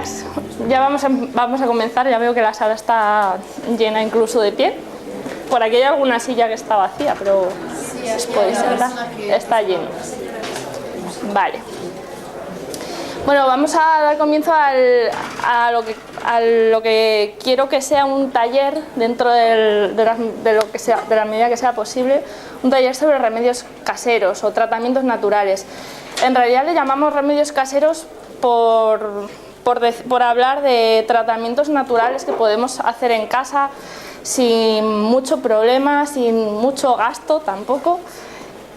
días. Ya vamos a comenzar, ya veo que la sala está llena incluso de pie. Por aquí hay alguna silla que está vacía, pero os podéis sentar. Está lleno. Vale. Bueno, vamos a dar comienzo a lo que quiero que sea un taller dentro de la medida que sea posible, un taller sobre remedios caseros o tratamientos naturales. En realidad le llamamos remedios caseros por hablar de tratamientos naturales que podemos hacer en casa sin mucho problema, sin mucho gasto tampoco.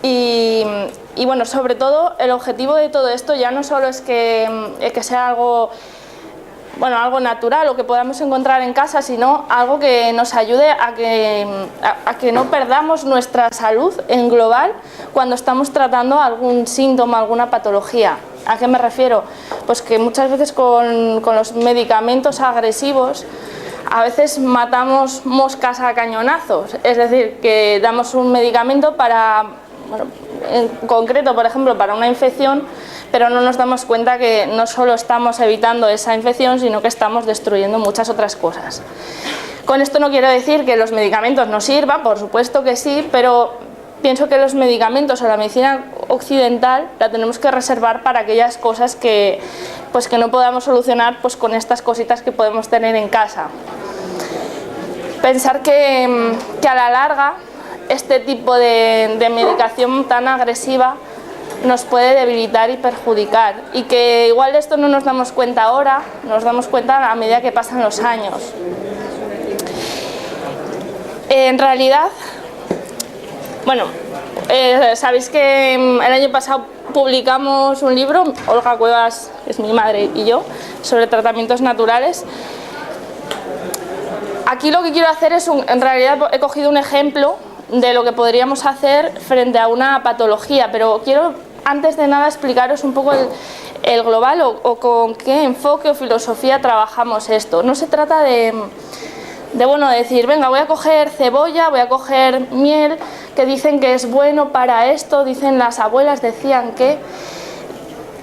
Y bueno, sobre todo el objetivo de todo esto ya no solo es que sea algo natural o que podamos encontrar en casa, sino algo que nos ayude a que no perdamos nuestra salud en global cuando estamos tratando algún síntoma, alguna patología. ¿A qué me refiero? Pues que muchas veces con los medicamentos agresivos a veces matamos moscas a cañonazos, es decir, que damos un medicamento en concreto, por ejemplo, para una infección, pero no nos damos cuenta que no solo estamos evitando esa infección, sino que estamos destruyendo muchas otras cosas. Con esto no quiero decir que los medicamentos no sirvan, por supuesto que sí, pero pienso que los medicamentos o la medicina occidental la tenemos que reservar para aquellas cosas que no podamos solucionar con estas cositas que podemos tener en casa. Pensar que a la larga este tipo de medicación tan agresiva nos puede debilitar y perjudicar, y que igual de esto no nos damos cuenta ahora, nos damos cuenta a medida que pasan los años. En realidad, sabéis que el año pasado publicamos un libro, Olga Cuevas, que es mi madre, y yo, sobre tratamientos naturales. Aquí lo que quiero hacer en realidad he cogido un ejemplo de lo que podríamos hacer frente a una patología, pero quiero antes de nada explicaros un poco el global o con qué enfoque o filosofía trabajamos esto. No se trata de decir, venga, voy a coger cebolla, voy a coger miel, que dicen que es bueno para esto, dicen las abuelas, decían que...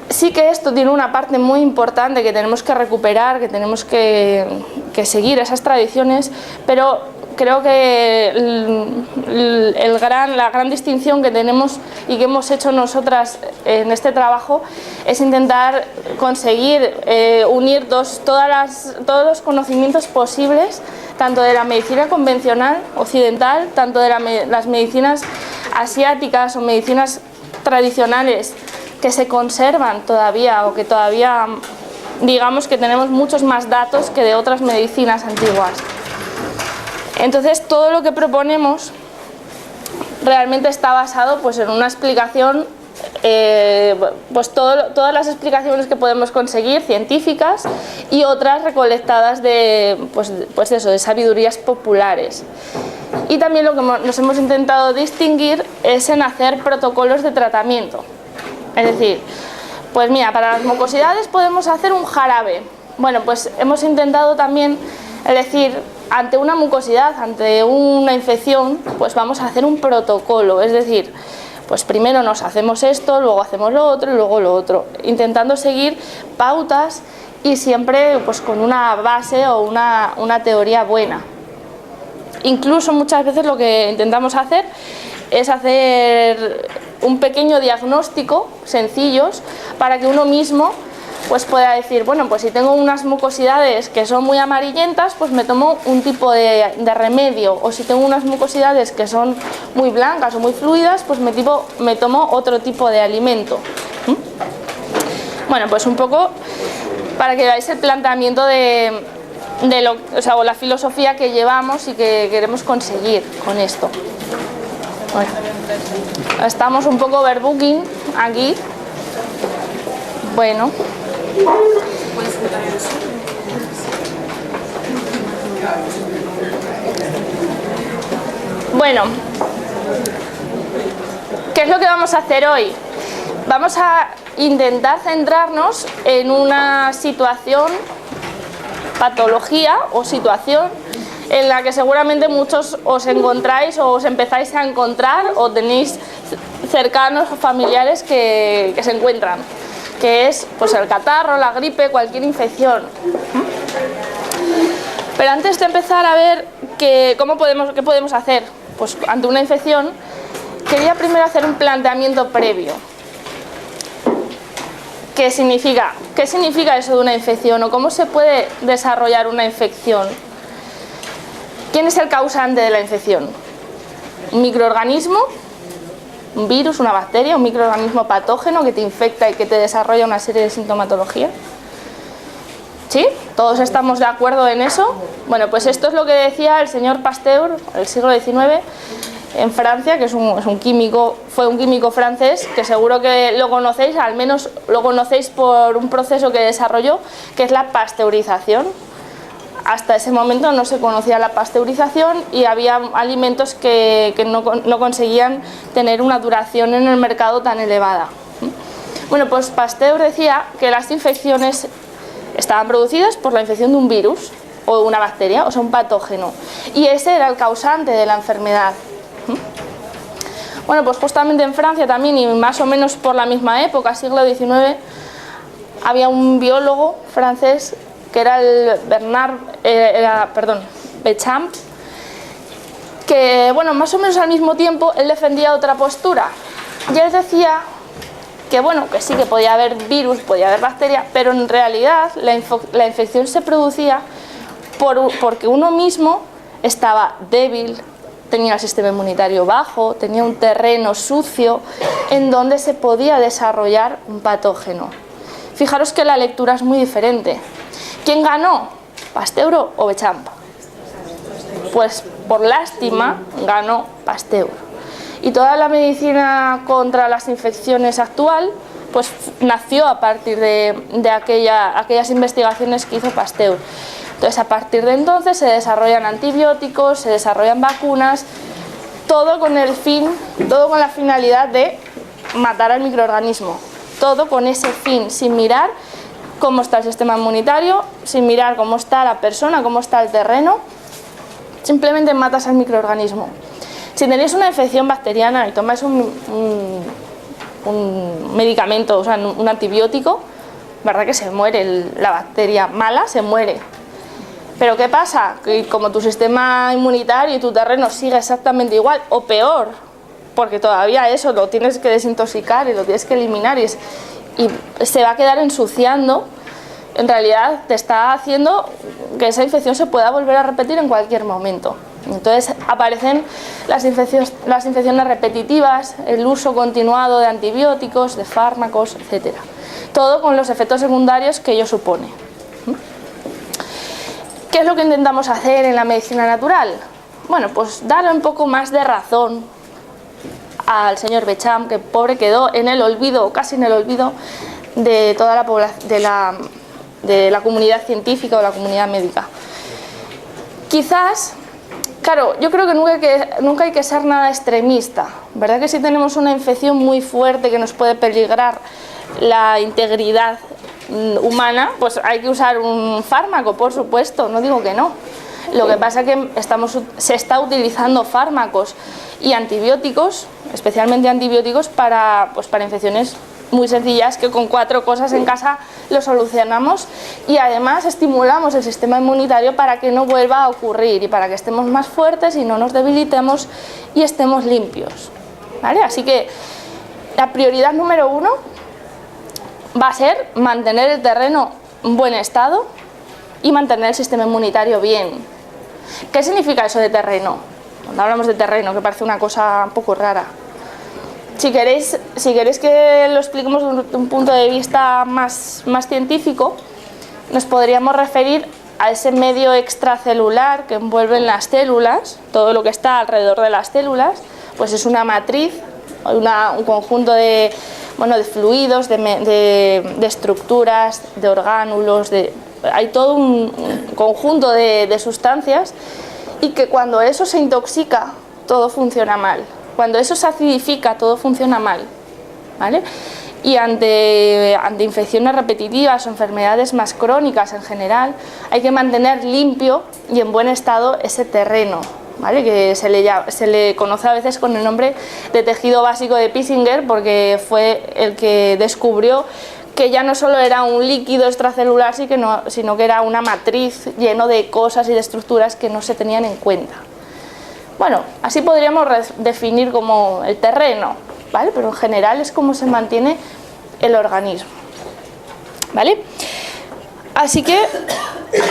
Sí que esto tiene una parte muy importante que tenemos que recuperar, que tenemos que seguir esas tradiciones, pero creo que la gran distinción que tenemos y que hemos hecho nosotras en este trabajo es intentar conseguir unir todos los conocimientos posibles, tanto de la medicina convencional occidental, tanto de las medicinas asiáticas o medicinas tradicionales que se conservan todavía o que todavía digamos que tenemos muchos más datos que de otras medicinas antiguas. Entonces todo lo que proponemos realmente está basado en una explicación, todas las explicaciones que podemos conseguir científicas y otras recolectadas de sabidurías populares. Y también lo que nos hemos intentado distinguir es en hacer protocolos de tratamiento. Es decir, pues mira, para las mucosidades podemos hacer un jarabe. Bueno, pues hemos intentado también decir, ante una mucosidad, ante una infección, pues vamos a hacer un protocolo. Es decir, pues primero nos hacemos esto, luego hacemos lo otro y luego lo otro. Intentando seguir pautas y siempre con una base o una teoría buena. Incluso muchas veces lo que intentamos hacer es hacer un pequeño diagnóstico sencillos para que uno mismo pueda decir, bueno, pues si tengo unas mucosidades que son muy amarillentas, pues me tomo un tipo de remedio, o si tengo unas mucosidades que son muy blancas o muy fluidas, pues me tomo otro tipo de alimento. Bueno, pues un poco para que veáis el planteamiento o la filosofía que llevamos y que queremos conseguir con esto. Bueno, estamos un poco overbooking aquí. Bueno. Bueno, ¿qué es lo que vamos a hacer hoy? Vamos a intentar centrarnos en una patología o situación en la que seguramente muchos os encontráis o os empezáis a encontrar o tenéis cercanos o familiares que se encuentran. que es pues, el catarro, la gripe, cualquier infección. Pero antes de empezar a ver qué podemos hacer pues, ante una infección, quería primero hacer un planteamiento previo. ¿Qué significa eso de una infección o cómo se puede desarrollar una infección? ¿Quién es el causante de la infección? ¿Un microorganismo? ¿Un virus, una bacteria, un microorganismo patógeno que te infecta y que te desarrolla una serie de sintomatología? ¿Sí? ¿Todos estamos de acuerdo en eso? Bueno, pues esto es lo que decía el señor Pasteur, en el siglo XIX, en Francia, que fue un químico francés, que seguro que lo conocéis, al menos lo conocéis por un proceso que desarrolló, que es la pasteurización. Hasta ese momento no se conocía la pasteurización y había alimentos que no conseguían tener una duración en el mercado tan elevada. Bueno, pues Pasteur decía que las infecciones estaban producidas por la infección de un virus o de una bacteria, o sea, un patógeno, y ese era el causante de la enfermedad. Bueno, pues justamente en Francia también, y más o menos por la misma época, siglo XIX, había un biólogo francés que era el Bechamp, que, bueno, más o menos al mismo tiempo él defendía otra postura. Y él decía que, bueno, que sí que podía haber virus, podía haber bacteria, pero en realidad la infección se producía porque uno mismo estaba débil, tenía el sistema inmunitario bajo, tenía un terreno sucio en donde se podía desarrollar un patógeno. Fijaros que la lectura es muy diferente. ¿Quién ganó? ¿Pasteur o Bechamp? Pues por lástima ganó Pasteur. Y toda la medicina contra las infecciones actual pues nació a partir de aquellas investigaciones que hizo Pasteur. Entonces, a partir de entonces se desarrollan antibióticos, se desarrollan vacunas, todo con la finalidad de matar al microorganismo, todo con ese fin, sin mirar cómo está el sistema inmunitario, sin mirar cómo está la persona, cómo está el terreno, simplemente matas al microorganismo. Si tenéis una infección bacteriana y tomáis un medicamento, o sea, un antibiótico, ¿verdad que se muere la bacteria mala? Se muere. Pero ¿qué pasa? Que como tu sistema inmunitario y tu terreno sigue exactamente igual o peor, porque todavía eso lo tienes que desintoxicar y lo tienes que eliminar y se va a quedar ensuciando, en realidad te está haciendo que esa infección se pueda volver a repetir en cualquier momento. Entonces aparecen las infecciones repetitivas, el uso continuado de antibióticos, de fármacos, etc. Todo con los efectos secundarios que ello supone. ¿Qué es lo que intentamos hacer en la medicina natural? Bueno, pues darle un poco más de razón al señor Bechamp, que pobre quedó en el olvido, casi en el olvido de toda la población, de la comunidad científica o la comunidad médica. Quizás, claro, yo creo que nunca hay que ser nada extremista, ¿verdad? Que si tenemos una infección muy fuerte que nos puede peligrar la integridad humana, pues hay que usar un fármaco, por supuesto, no digo que no. Lo que pasa es que se está utilizando fármacos y antibióticos, especialmente antibióticos para infecciones muy sencillas, que con 4 cosas en casa lo solucionamos, y además estimulamos el sistema inmunitario para que no vuelva a ocurrir y para que estemos más fuertes y no nos debilitemos y estemos limpios, ¿vale? Así que la prioridad número 1 va a ser mantener el terreno en buen estado y mantener el sistema inmunitario bien. ¿Qué significa eso de terreno? Cuando hablamos de terreno, que parece una cosa un poco rara. Si queréis que lo expliquemos desde un punto de vista más científico, nos podríamos referir a ese medio extracelular que envuelven las células, todo lo que está alrededor de las células, pues es una matriz, un conjunto de fluidos, de estructuras, de orgánulos, hay todo un conjunto de sustancias, y que cuando eso se intoxica, todo funciona mal. Cuando eso se acidifica, todo funciona mal, ¿vale? Y ante infecciones repetitivas o enfermedades más crónicas en general, hay que mantener limpio y en buen estado ese terreno, ¿vale? Que se le conoce a veces con el nombre de tejido básico de Pissinger, porque fue el que descubrió que ya no solo era un líquido extracelular, sino que era una matriz lleno de cosas y de estructuras que no se tenían en cuenta. Bueno, así podríamos definir como el terreno, ¿vale? Pero en general es como se mantiene el organismo, ¿vale? Así que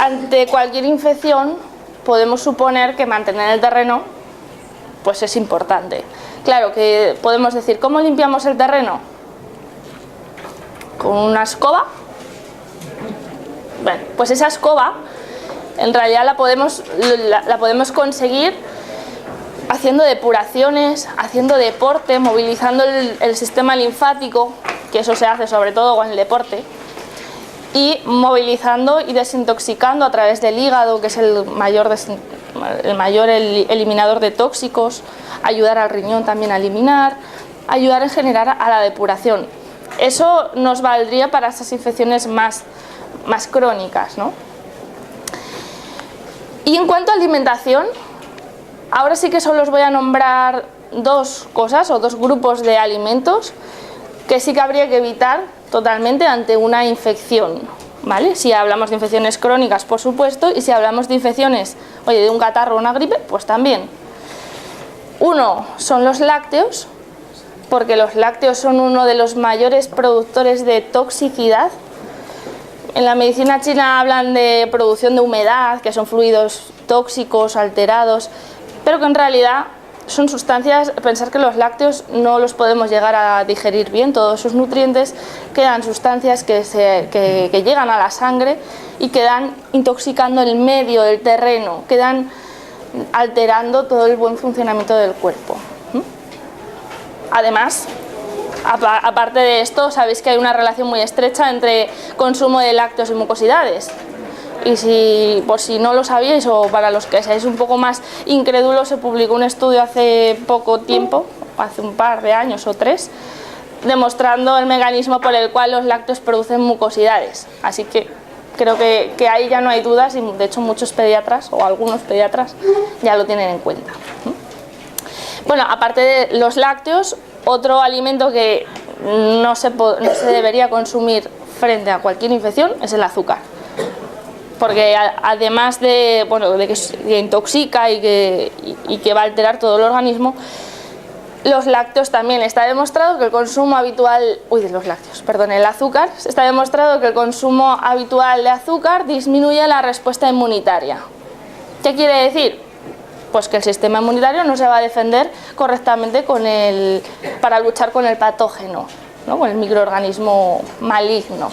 ante cualquier infección podemos suponer que mantener el terreno pues es importante. Claro que podemos decir, ¿cómo limpiamos el terreno? ¿Con una escoba? Bueno, pues esa escoba en realidad la podemos conseguir haciendo depuraciones, haciendo deporte, movilizando el sistema linfático, que eso se hace sobre todo con el deporte, y movilizando y desintoxicando a través del hígado, que es el mayor eliminador de tóxicos, ayudar al riñón también a eliminar, ayudar en general a la depuración. Eso nos valdría para esas infecciones más crónicas, ¿no? Y en cuanto a alimentación, ahora sí que solo os voy a nombrar dos cosas o dos grupos de alimentos que sí que habría que evitar totalmente ante una infección, ¿vale? Si hablamos de infecciones crónicas, por supuesto, y si hablamos de infecciones, oye, de un catarro o una gripe, pues también. Uno son los lácteos, porque los lácteos son uno de los mayores productores de toxicidad. En la medicina china hablan de producción de humedad, que son fluidos tóxicos, alterados, pero que en realidad son sustancias, pensar que los lácteos no los podemos llegar a digerir bien, todos sus nutrientes, quedan sustancias que llegan a la sangre y quedan intoxicando el medio, el terreno, quedan alterando todo el buen funcionamiento del cuerpo. Además, aparte de esto, sabéis que hay una relación muy estrecha entre consumo de lácteos y mucosidades. Y por si no lo sabíais, o para los que seáis un poco más incrédulos, se publicó un estudio hace poco tiempo, hace un par de años o 3, demostrando el mecanismo por el cual los lácteos producen mucosidades. Así que creo que ahí ya no hay dudas y de hecho muchos pediatras o algunos pediatras ya lo tienen en cuenta. Bueno, aparte de los lácteos, otro alimento que no se debería consumir frente a cualquier infección es el azúcar. Porque además de que intoxica y que va a alterar todo el organismo, los lácteos también está demostrado que el consumo habitual, el azúcar, está demostrado que el consumo habitual de azúcar disminuye la respuesta inmunitaria. ¿Qué quiere decir? Pues que el sistema inmunitario no se va a defender correctamente para luchar con el patógeno, ¿no? Con el microorganismo maligno.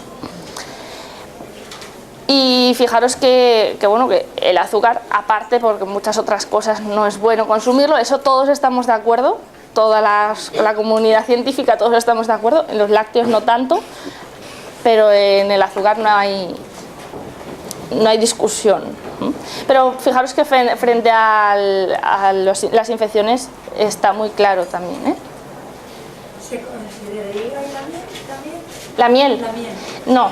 Y fijaros que el azúcar, aparte, porque muchas otras cosas no es bueno consumirlo, eso todos estamos de acuerdo, toda la comunidad científica, todos estamos de acuerdo, en los lácteos no tanto, pero en el azúcar no hay discusión. Pero fijaros que frente a las infecciones está muy claro también, ¿eh? ¿Se consideraría la miel también? ¿La miel? La miel. No,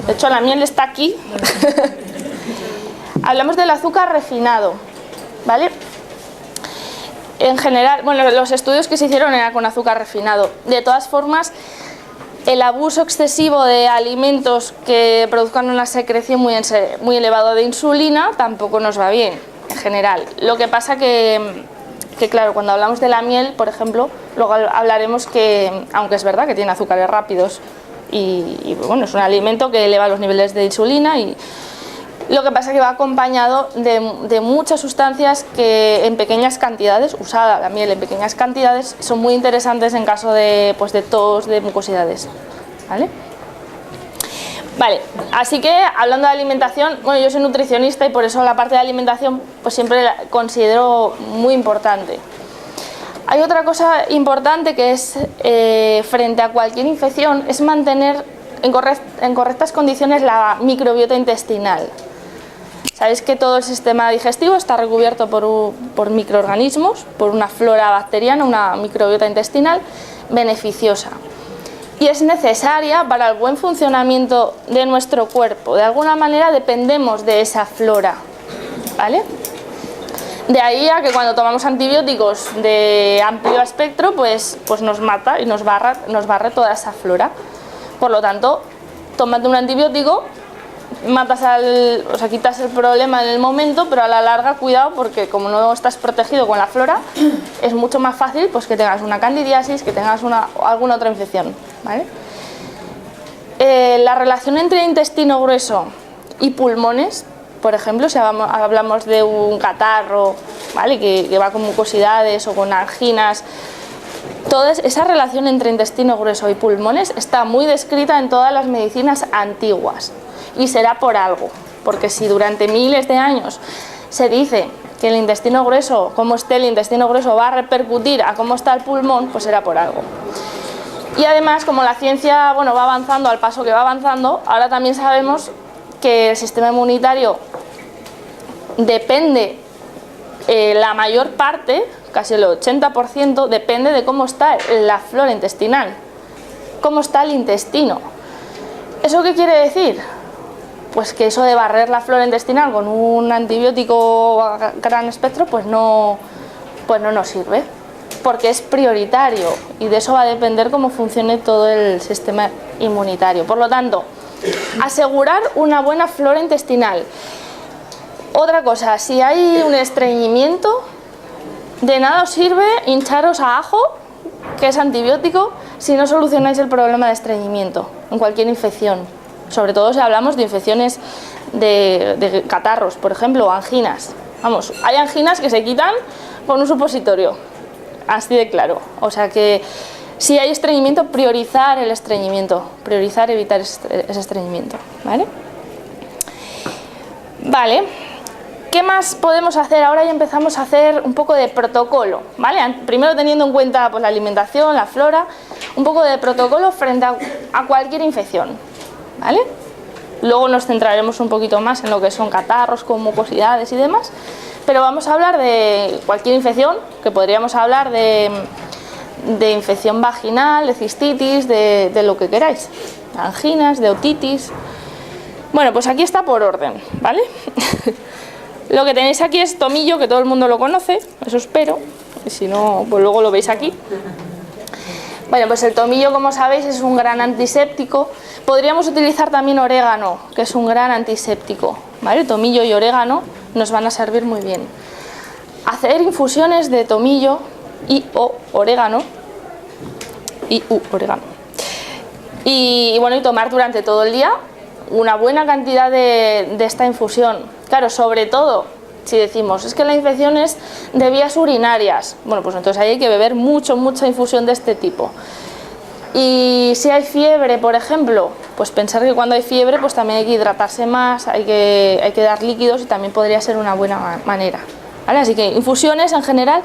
de hecho la miel está aquí. Hablamos del azúcar refinado, ¿vale? En general, bueno, los estudios que se hicieron eran con azúcar refinado. De todas formas, el abuso excesivo de alimentos que produzcan una secreción muy elevada de insulina tampoco nos va bien, en general. Lo que pasa que claro, cuando hablamos de la miel, por ejemplo, luego hablaremos que, aunque es verdad que tiene azúcares rápidos y bueno, es un alimento que eleva los niveles de insulina, y lo que pasa es que va acompañado de muchas sustancias que en pequeñas cantidades, usada la miel en pequeñas cantidades, son muy interesantes en caso de tos, de mucosidades, ¿vale? Vale, así que hablando de alimentación, bueno, yo soy nutricionista y por eso la parte de alimentación pues siempre la considero muy importante. Hay otra cosa importante que es, frente a cualquier infección, es mantener en correctas condiciones la microbiota intestinal. Sabéis que todo el sistema digestivo está recubierto por microorganismos, por una flora bacteriana, una microbiota intestinal beneficiosa. Y es necesaria para el buen funcionamiento de nuestro cuerpo. De alguna manera dependemos de esa flora, ¿vale? De ahí a que cuando tomamos antibióticos de amplio espectro, pues nos mata y nos barre toda esa flora. Por lo tanto, tómate un antibiótico, quitas el problema en el momento, pero a la larga cuidado porque como no estás protegido con la flora, es mucho más fácil pues, que tengas una candidiasis, que tengas alguna otra infección, ¿vale? La relación entre intestino grueso y pulmones, por ejemplo, si hablamos de un catarro, ¿vale? que va con mucosidades o con anginas, toda esa relación entre intestino grueso y pulmones está muy descrita en todas las medicinas antiguas. Y será por algo, porque si durante miles de años se dice que el intestino grueso, cómo esté el intestino grueso va a repercutir a cómo está el pulmón, pues será por algo. Y además, como la ciencia va avanzando al paso que va avanzando, ahora también sabemos que el sistema inmunitario depende, la mayor parte, casi el 80%, depende de cómo está la flora intestinal, cómo está el intestino. ¿Eso qué quiere decir? Pues que eso de barrer la flora intestinal con un antibiótico a gran espectro pues no nos sirve, porque es prioritario y de eso va a depender cómo funcione todo el sistema inmunitario. Por lo tanto, asegurar una buena flora intestinal. Otra cosa, si hay un estreñimiento, de nada os sirve hincharos a ajo, que es antibiótico, si no solucionáis el problema de estreñimiento en cualquier infección. Sobre todo si hablamos de infecciones de catarros, por ejemplo, o anginas. Vamos, hay anginas que se quitan con un supositorio, así de claro. O sea que si hay estreñimiento, priorizar el estreñimiento, evitar ese estreñimiento, ¿vale? Vale, ¿qué más podemos hacer? Ahora ya empezamos a hacer un poco de protocolo, ¿vale? Primero teniendo en cuenta pues, la alimentación, la flora, un poco de protocolo frente a cualquier infección, ¿vale? Luego nos centraremos un poquito más en lo que son catarros con mucosidades y demás, pero vamos a hablar de cualquier infección, que podríamos hablar de infección vaginal, de cistitis, de lo que queráis, de anginas, de otitis. Bueno, pues aquí está por orden, ¿vale? Lo que tenéis aquí es tomillo, que todo el mundo lo conoce, eso espero, y si no, pues luego lo veis aquí. Bueno, pues el tomillo, como sabéis, es un gran antiséptico. Podríamos utilizar también orégano, que es un gran antiséptico, ¿vale? Tomillo y orégano nos van a servir muy bien. Hacer infusiones de tomillo o orégano, y bueno, y tomar durante todo el día una buena cantidad de esta infusión. Claro, sobre todo si decimos, es que la infección es de vías urinarias, bueno, pues entonces ahí hay que beber mucha infusión de este tipo. Y si hay fiebre, por ejemplo, pues pensar que cuando hay fiebre pues también hay que hidratarse más, hay que dar líquidos y también podría ser una buena manera, ¿vale? Así que infusiones en general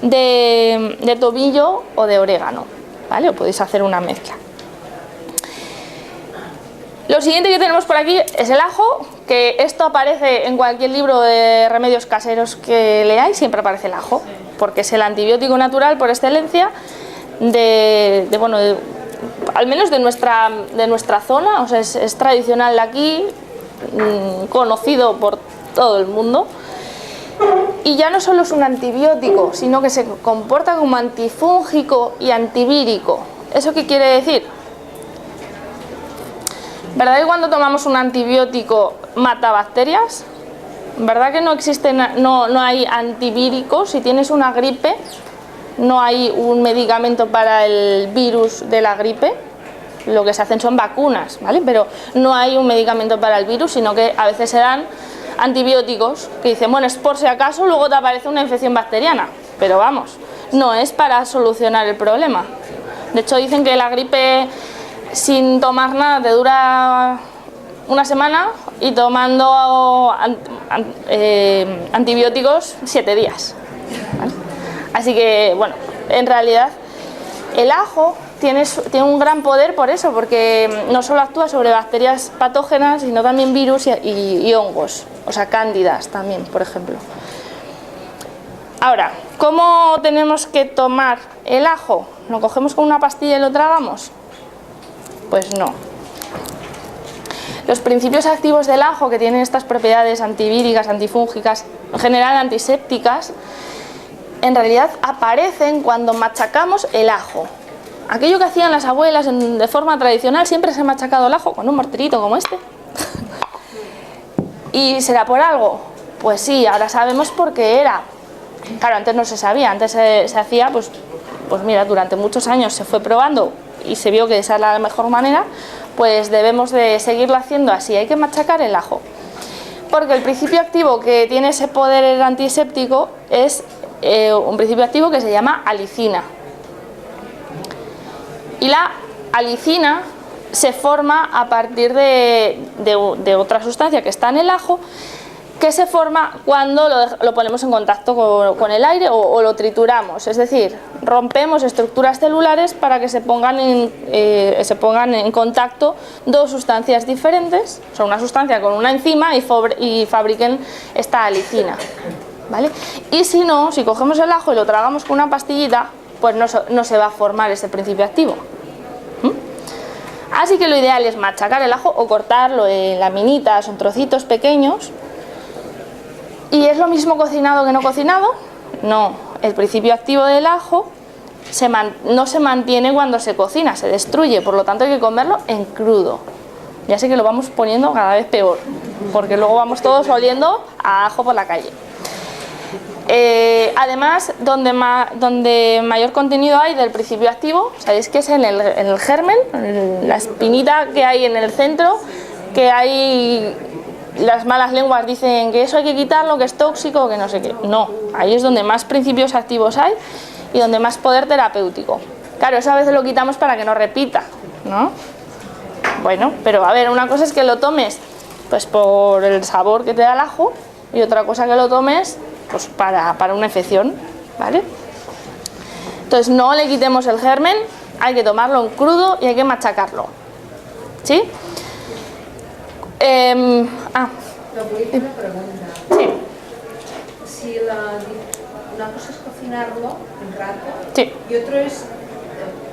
de tomillo o de orégano, ¿vale? O podéis hacer una mezcla. Lo siguiente que tenemos por aquí es el ajo, que esto aparece en cualquier libro de remedios caseros que leáis, siempre aparece el ajo, porque es el antibiótico natural por excelencia al menos de nuestra zona, o sea, es tradicional de aquí, conocido por todo el mundo. Y ya no solo es un antibiótico, sino que se comporta como antifúngico y antivírico. ¿Eso qué quiere decir? ¿Verdad que cuando tomamos un antibiótico mata bacterias? ¿Verdad que no hay antivíricos? Si tienes una gripe, no hay un medicamento para el virus de la gripe. Lo que se hacen son vacunas, ¿vale? Pero no hay un medicamento para el virus, sino que a veces se dan antibióticos que dicen, bueno, es por si acaso luego te aparece una infección bacteriana. Pero vamos, no es para solucionar el problema. De hecho, dicen que la gripe sin tomar nada te dura una semana y tomando antibióticos 7 días, ¿vale? Así que, bueno, en realidad el ajo tiene un gran poder por eso, porque no solo actúa sobre bacterias patógenas, sino también virus y hongos, o sea, cándidas también, por ejemplo. Ahora, ¿cómo tenemos que tomar el ajo? ¿Lo cogemos con una pastilla y lo tragamos? Pues no. Los principios activos del ajo, que tienen estas propiedades antivíricas, antifúngicas, en general antisépticas, en realidad aparecen cuando machacamos el ajo. aquello que hacían las abuelas de forma tradicional, siempre se ha machacado el ajo con un morterito como este. ¿Y será por algo? Pues sí, ahora sabemos por qué era. Claro, antes no se sabía, antes se hacía, pues mira, durante muchos años se fue probando y se vio que esa era la mejor manera, pues debemos de seguirlo haciendo así, hay que machacar el ajo. Porque el principio activo que tiene ese poder antiséptico es un principio activo que se llama alicina. Y la alicina se forma a partir de otra sustancia que está en el ajo, que se forma cuando lo ponemos en contacto con el aire o lo trituramos, es decir, rompemos estructuras celulares para que se pongan en contacto dos sustancias diferentes, o sea, una sustancia con una enzima y fabriquen esta alicina, ¿vale? Y si no, si cogemos el ajo y lo tragamos con una pastillita, pues no se va a formar ese principio activo. Así que lo ideal es machacar el ajo o cortarlo en laminitas o en trocitos pequeños. ¿Y es lo mismo cocinado que no cocinado? No, el principio activo del ajo no se mantiene cuando se cocina, se destruye, por lo tanto hay que comerlo en crudo. Ya sé que lo vamos poniendo cada vez peor, porque luego vamos todos oliendo a ajo por la calle. Además, donde mayor contenido hay del principio activo, sabéis que es en el germen, en la espinita que hay en el centro, que hay... Las malas lenguas dicen que eso hay que quitarlo, que es tóxico, que no sé qué. No, ahí es donde más principios activos hay y donde más poder terapéutico. Claro, eso a veces lo quitamos para que no repita, ¿no? Bueno, pero a ver, una cosa es que lo tomes pues por el sabor que te da el ajo y otra cosa que lo tomes pues para una infección, ¿vale? Entonces no le quitemos el germen, hay que tomarlo en crudo y hay que machacarlo, ¿sí? ¿Me voy a hacer una pregunta? Sí. Si una cosa es cocinarlo un rato, Sí. Y otro es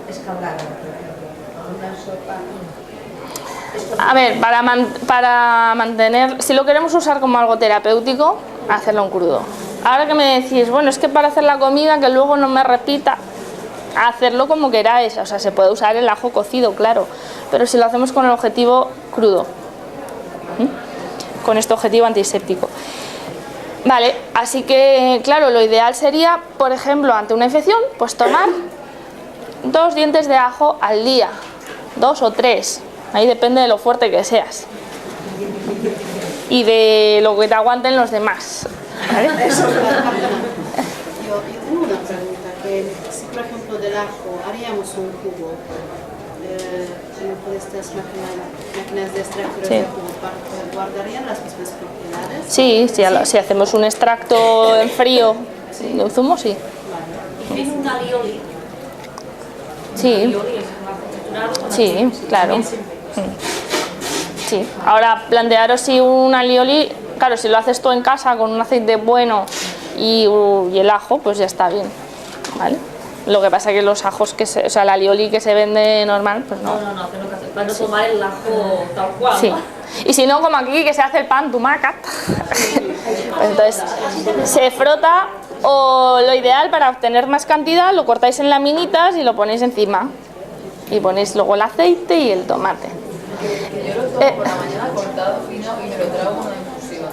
escaldarlo, una sopa. A ver, para mantener, si lo queremos usar como algo terapéutico, hacerlo en crudo. Ahora que me decís, bueno, es que para hacer la comida que luego no me repita, hacerlo como queráis, o sea, se puede usar el ajo cocido, claro, pero si lo hacemos con el objetivo crudo, con este objetivo antiséptico. Vale, así que, claro, lo ideal sería, por ejemplo, ante una infección, pues tomar 2 dientes de ajo al día, 2 o 3, ahí depende de lo fuerte que seas y de lo que te aguanten los demás, ¿vale? Yo tengo una pregunta, que si por ejemplo del ajo haríamos un jugo, con estas máquinas de extracción de jugo, ¿guardarían las mismas propiedades? Sí, si hacemos un extracto en frío de un zumo, sí. ¿Y un alioli? Sí, sí, claro. Sí, ahora plantearos si un alioli, claro, si lo haces tú en casa con un aceite bueno y el ajo, pues ya está bien, ¿vale? Lo que pasa es que los ajos, o sea, el alioli que se vende normal, pues no. No, tengo que hacer para no tomar el ajo tal cual. Sí. Y si no, como aquí que se hace el pan tumaca, pues entonces se frota, o lo ideal para obtener más cantidad lo cortáis en laminitas y lo ponéis encima. Y ponéis luego el aceite y el tomate. Yo lo tomo por la mañana cortado fino y me lo trago con una infusiva.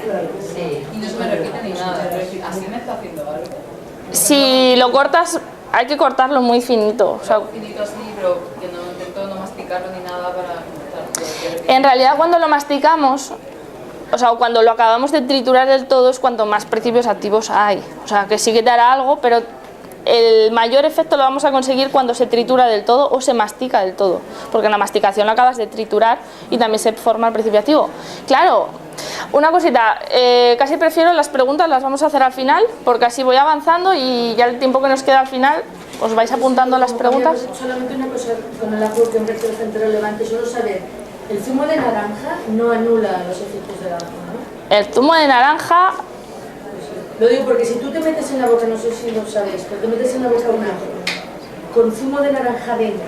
Sí. Y no se me repite ni nada. Pero así me está haciendo algo. Si lo cortas, hay que cortarlo muy finito. O sea, Finito así, pero que no intento no masticarlo ni nada para... en realidad cuando lo masticamos, o sea, cuando lo acabamos de triturar del todo es cuanto más principios activos hay. O sea, que sí que te hará algo, pero el mayor efecto lo vamos a conseguir cuando se tritura del todo o se mastica del todo, porque en la masticación lo acabas de triturar y también se forma el principio activo. Claro, una cosita, casi prefiero las preguntas, las vamos a hacer al final, porque así voy avanzando y ya el tiempo que nos queda al final os vais apuntando las preguntas. Solamente una cosa con el ajo que me parece bastante relevante, solo saber, el zumo de naranja no anula los efectos del ajo, ¿no? El zumo de naranja, Lo digo porque si tú te metes en la boca, no sé si lo sabes, pero te metes en la boca un ajo con zumo de naranja dentro,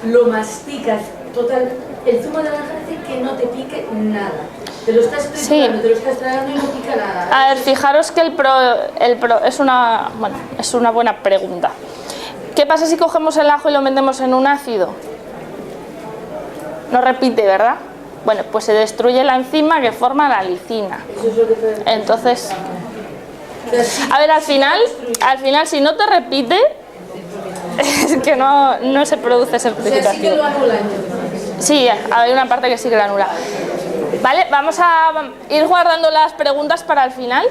lo masticas total, el zumo de naranja hace que no te pique nada. Te lo estás triturando, te lo estás tragando y no pica nada. a ver, fijaros que es una buena pregunta. ¿Qué pasa si cogemos el ajo y lo metemos en un ácido? No repite, ¿verdad? Bueno, pues se destruye la enzima que forma la lisina. Entonces, a ver, al final si no te repite, es que no se produce esa O sea, sí que precipitación. lo anula. Sí, hay una parte que sí que la anula. Vale, vamos a ir guardando las preguntas para el final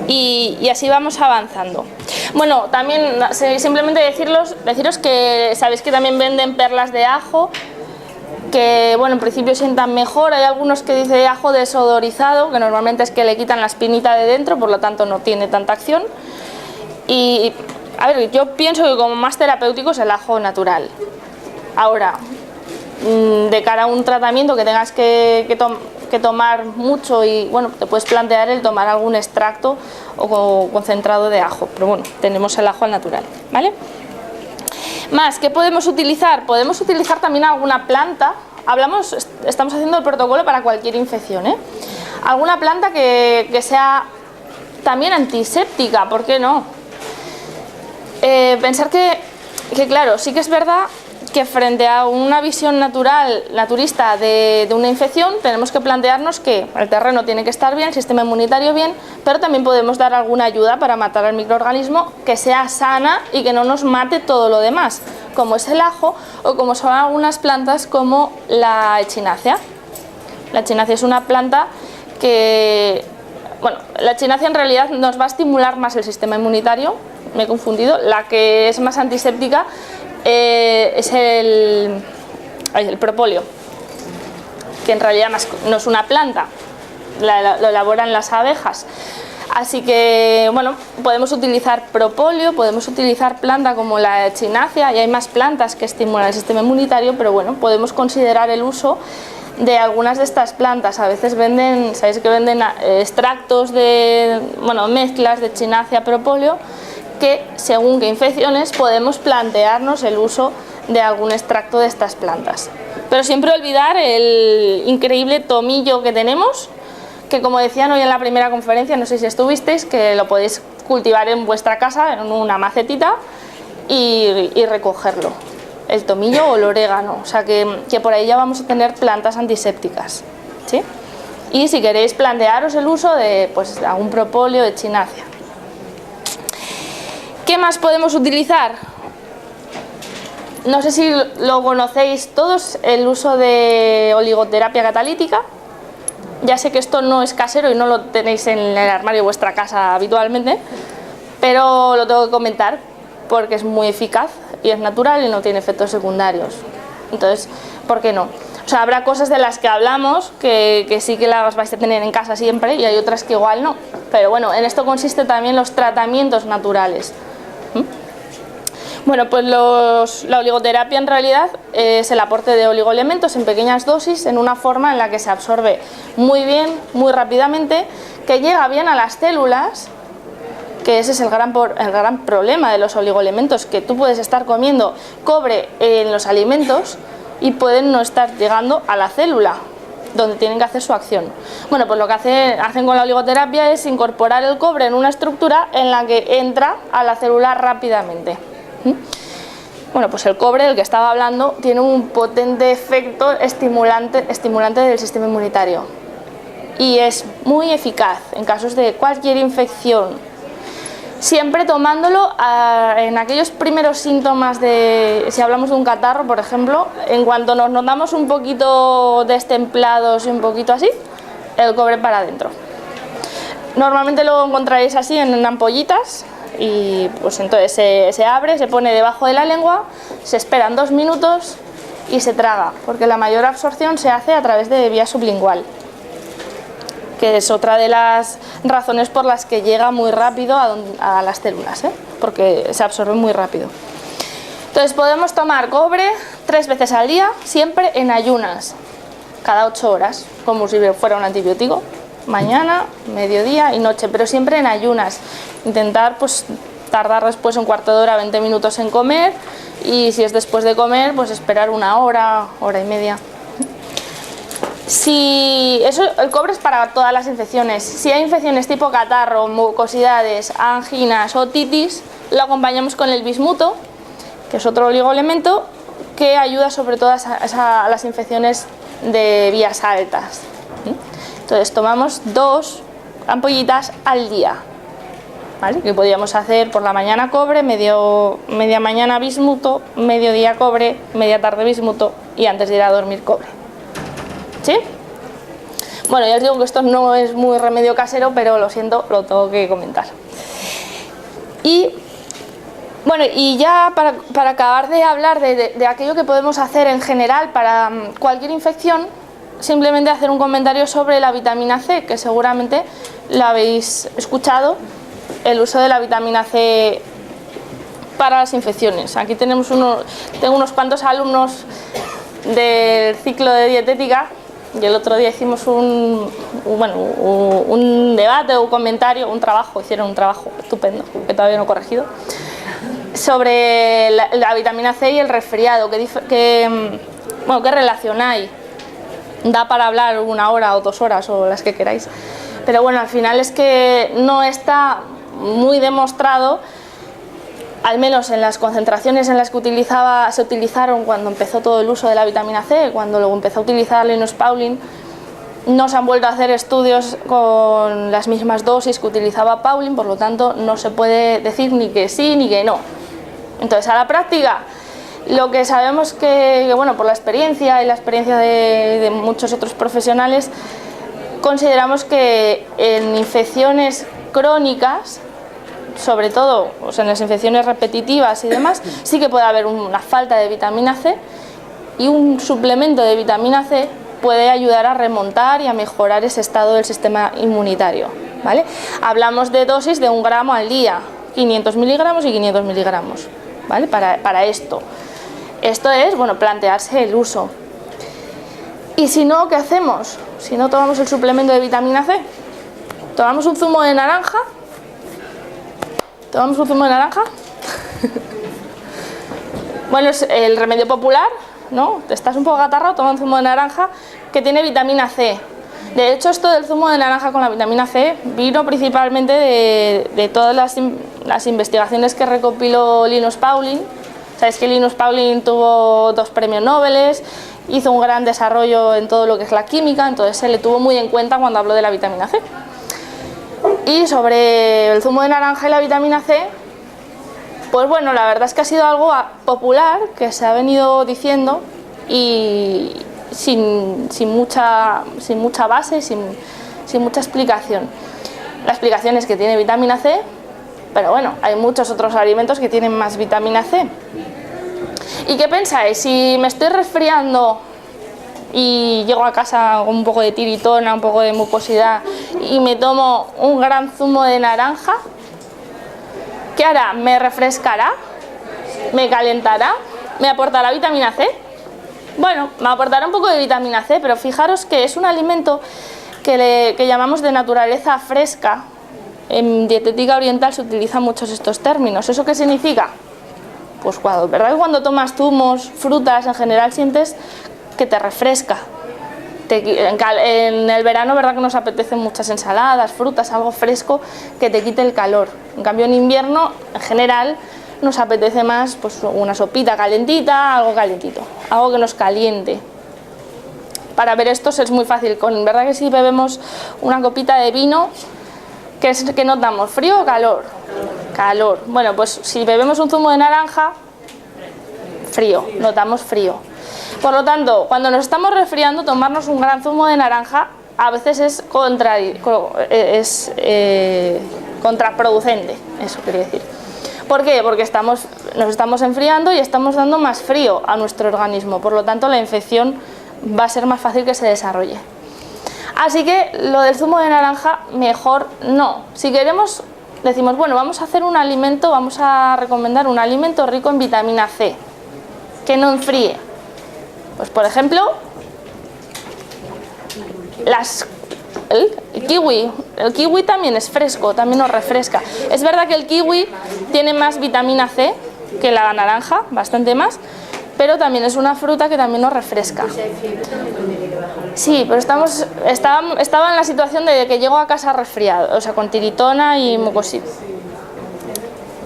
y así vamos avanzando. Bueno, también simplemente deciros que sabéis que también venden perlas de ajo, que bueno, en principio sientan mejor. Hay algunos que dicen ajo desodorizado, que normalmente es que le quitan la espinita de dentro, por lo tanto no tiene tanta acción. Y a ver, yo pienso que como más terapéutico es el ajo natural. Ahora, de cara a un tratamiento que tengas que tomar mucho, y bueno, te puedes plantear el tomar algún extracto o concentrado de ajo, pero bueno, tenemos el ajo al natural, ¿vale? Más, ¿qué podemos utilizar? Podemos utilizar también alguna planta. Estamos haciendo el protocolo para cualquier infección, ¿eh? Alguna planta que sea también antiséptica, ¿por qué no? Pensar que claro, sí que es verdad que frente a una visión naturista de una infección, tenemos que plantearnos que el terreno tiene que estar bien, el sistema inmunitario bien, pero también podemos dar alguna ayuda para matar al microorganismo que sea sana y que no nos mate todo lo demás, como es el ajo o como son algunas plantas como la echinacea. La echinacea es una planta que, bueno, la echinacea en realidad nos va a estimular más el sistema inmunitario, me he confundido, la que es más antiséptica es el propóleo, que en realidad no es una planta, lo elaboran las abejas. Así que, bueno, podemos utilizar propóleo, podemos utilizar planta como la echinacea, y hay más plantas que estimulan el sistema inmunitario, pero bueno, podemos considerar el uso de algunas de estas plantas. A veces venden, sabéis que venden extractos mezclas de echinacea, propóleo, que según qué infecciones podemos plantearnos el uso de algún extracto de estas plantas. Pero siempre olvidar el increíble tomillo que tenemos, que como decían hoy en la primera conferencia, no sé si estuvisteis, que lo podéis cultivar en vuestra casa, en una macetita, y recogerlo. El tomillo o el orégano, o sea que por ahí ya vamos a tener plantas antisépticas, ¿sí? Y si queréis plantearos el uso de algún propóleo, de echinacea. ¿Qué más podemos utilizar? No sé si lo conocéis todos, el uso de oligoterapia catalítica. Ya sé que esto no es casero y no lo tenéis en el armario de vuestra casa habitualmente, pero lo tengo que comentar porque es muy eficaz y es natural y no tiene efectos secundarios. Entonces, ¿por qué no? O sea, habrá cosas de las que hablamos que sí que las vais a tener en casa siempre, y hay otras que igual no. Pero bueno, en esto consiste también los tratamientos naturales. Bueno, pues la oligoterapia en realidad es el aporte de oligoelementos en pequeñas dosis en una forma en la que se absorbe muy bien, muy rápidamente, que llega bien a las células, que ese es el gran problema de los oligoelementos, que tú puedes estar comiendo cobre en los alimentos y pueden no estar llegando a la célula donde tienen que hacer su acción. Bueno, pues lo que hacen con la oligoterapia es incorporar el cobre en una estructura en la que entra a la célula rápidamente. Bueno, pues el cobre, del que estaba hablando, tiene un potente efecto estimulante del sistema inmunitario y es muy eficaz en casos de cualquier infección, siempre tomándolo en aquellos primeros síntomas si hablamos de un catarro, por ejemplo, en cuanto nos notamos un poquito destemplados y un poquito así, el cobre para adentro. Normalmente lo encontraréis así en ampollitas, y pues entonces se abre, se pone debajo de la lengua, se esperan 2 minutos y se traga, porque la mayor absorción se hace a través de vía sublingual, que es otra de las razones por las que llega muy rápido a las células, porque se absorbe muy rápido. Entonces podemos tomar cobre 3 veces al día, siempre en ayunas, cada 8 horas, como si fuera un antibiótico. Mañana, mediodía y noche, pero siempre en ayunas. Intentar tardar después un cuarto de hora, 20 minutos en comer, y si es después de comer, pues esperar 1 hora, hora y media. El cobre es para todas las infecciones. Si hay infecciones tipo catarro, mucosidades, anginas, otitis, lo acompañamos con el bismuto, que es otro oligoelemento que ayuda sobre todo a las infecciones de vías altas. Entonces tomamos 2 ampollitas al día, ¿vale? Que podríamos hacer por la mañana cobre, media mañana bismuto, mediodía cobre, media tarde bismuto y antes de ir a dormir cobre. ¿Sí? Bueno, ya os digo que esto no es muy remedio casero, pero lo siento, lo tengo que comentar. Y bueno, y ya para acabar de hablar de aquello que podemos hacer en general para cualquier infección, simplemente hacer un comentario sobre la vitamina C, que seguramente la habéis escuchado, el uso de la vitamina C para las infecciones. Aquí tengo unos cuantos alumnos del ciclo de dietética y el otro día hicimos un debate o un comentario, hicieron un trabajo estupendo, que todavía no he corregido, sobre la vitamina C y el resfriado, qué relación hay. Da para hablar 1 hora o 2 horas o las que queráis, pero bueno, al final es que no está muy demostrado, al menos en las concentraciones en las que se utilizaron cuando empezó todo el uso de la vitamina C, cuando luego empezó a utilizar Linus Pauling, no se han vuelto a hacer estudios con las mismas dosis que utilizaba Pauling, por lo tanto no se puede decir ni que sí ni que no. Entonces, a la práctica, lo que sabemos que bueno, por la experiencia y la experiencia de muchos otros profesionales, consideramos que en infecciones crónicas, sobre todo en las infecciones repetitivas y demás, sí que puede haber una falta de vitamina C, y un suplemento de vitamina C puede ayudar a remontar y a mejorar ese estado del sistema inmunitario, ¿vale? Hablamos de dosis de 1 gramo al día, 500 miligramos y 500 miligramos, ¿vale? Para esto. Esto es, bueno, plantearse el uso. Y si no, ¿qué hacemos? Si no tomamos el suplemento de vitamina C, tomamos un zumo de naranja. ¿Tomamos un zumo de naranja? Bueno, es el remedio popular, ¿no? Estás un poco acatarrado, toma un zumo de naranja que tiene vitamina C. De hecho, esto del zumo de naranja con la vitamina C vino principalmente de todas las investigaciones que recopiló Linus Pauling. Sabéis que Linus Pauling tuvo 2 premios Nobel, hizo un gran desarrollo en todo lo que es la química, entonces se le tuvo muy en cuenta cuando habló de la vitamina C. Y sobre el zumo de naranja y la vitamina C, pues bueno, la verdad es que ha sido algo popular que se ha venido diciendo y sin mucha base, sin mucha explicación. La explicación es que tiene vitamina C, pero bueno, hay muchos otros alimentos que tienen más vitamina C. ¿Y qué pensáis? Si me estoy resfriando y llego a casa con un poco de tiritona, un poco de mucosidad y me tomo un gran zumo de naranja, ¿qué hará? ¿Me refrescará? ¿Me calentará? ¿Me aportará vitamina C? Bueno, me aportará un poco de vitamina C, pero fijaros que es un alimento que llamamos de naturaleza fresca. En dietética oriental se utilizan muchos estos términos. ¿Eso qué significa? Pues ¿verdad que cuando tomas zumos, frutas, en general sientes que te refresca? En el verano, ¿verdad que nos apetecen muchas ensaladas, frutas, algo fresco que te quite el calor? En cambio, en invierno, en general, nos apetece más pues una sopita calentita, algo calentito, algo que nos caliente. Para ver esto es muy fácil. ¿Verdad que si bebemos una copita de vino, ¿qué notamos? ¿Frío o calor? Calor. Bueno, pues si bebemos un zumo de naranja, frío, notamos frío. Por lo tanto, cuando nos estamos resfriando, tomarnos un gran zumo de naranja a veces es contraproducente, eso quería decir. ¿Por qué? Porque nos estamos enfriando y estamos dando más frío a nuestro organismo, por lo tanto la infección va a ser más fácil que se desarrolle. Así que lo del zumo de naranja, mejor no. Si queremos, decimos, bueno, vamos a hacer un alimento, vamos a recomendar un alimento rico en vitamina C, que no enfríe. Pues por ejemplo, el kiwi. El kiwi también es fresco, también nos refresca. Es verdad que el kiwi tiene más vitamina C que la naranja, bastante más, pero también es una fruta que también nos refresca. Sí, pero estaba en la situación de que llego a casa resfriado, o sea, con tiritona y mucosidad.